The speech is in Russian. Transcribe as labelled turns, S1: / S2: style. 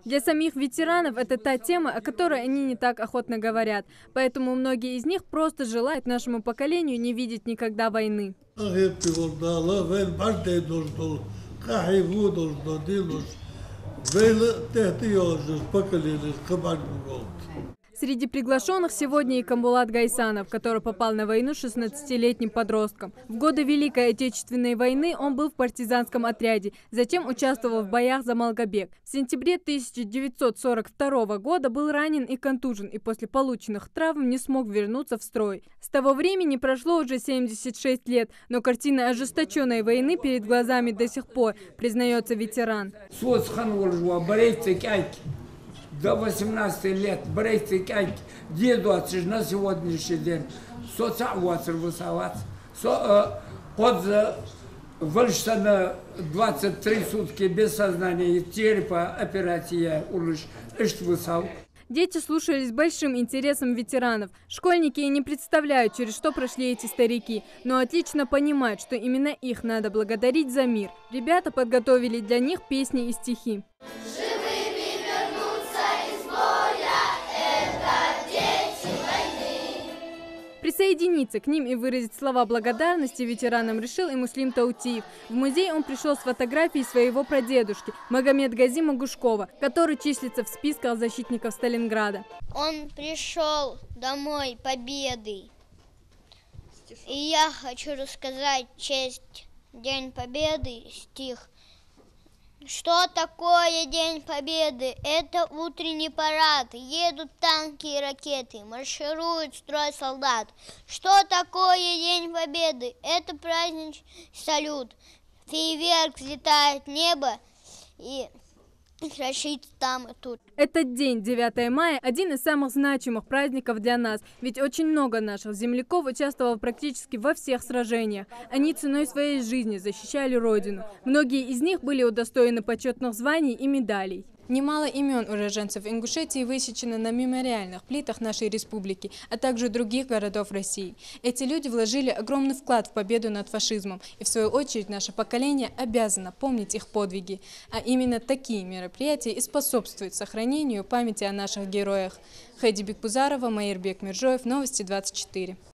S1: Для самих ветеранов это та тема, о которой они не так охотно говорят. Поэтому многие из них просто желают нашему поколению не видеть никогда войны. Среди приглашенных сегодня и Камбулат Гайсанов, который попал на войну 16-летним подростком. В годы Великой Отечественной войны он был в партизанском отряде, затем участвовал в боях за Малгобек. В сентябре 1942 года был ранен и контужен, и после полученных травм не смог вернуться в строй. С того времени прошло уже 76 лет, но картина ожесточенной войны перед глазами до сих пор, признается ветеран.
S2: До 18 лет, брейте, деду отсюда на сегодняшний день, социализация высоваться, под вольштана 23 сутки без сознания, и черепа операция улыш, высал.
S1: Дети слушали с большим интересом ветеранов. Школьники и не представляют, через что прошли эти старики, но отлично понимают, что именно их надо благодарить за мир. Ребята подготовили для них песни и стихи. Присоединиться к ним и выразить слова благодарности ветеранам решил и Муслим Таутиев. В музей он пришел с фотографией своего прадедушки Магомед Гази Магушкова, который числится в списках защитников Сталинграда.
S3: Он пришел домой победой. И я хочу рассказать в честь День Победы стих. Что такое День Победы? Это утренний парад. Едут танки и ракеты, марширует строй солдат. Что такое День Победы? Это праздничный салют. Фейерверк взлетает в небо и кричит там и тут.
S1: Этот день, 9 мая, один из самых значимых праздников для нас, ведь очень много наших земляков участвовало практически во всех сражениях. Они ценой своей жизни защищали Родину. Многие из них были удостоены почетных званий и медалей. Немало имен уроженцев Ингушетии высечено на мемориальных плитах нашей республики, а также других городов России. Эти люди вложили огромный вклад в победу над фашизмом, и в свою очередь наше поколение обязано помнить их подвиги. А именно такие мероприятия и способствуют сохранению памяти о наших героях. Хайди Бекбузарова, Маирбек Миржоев, Новости 24.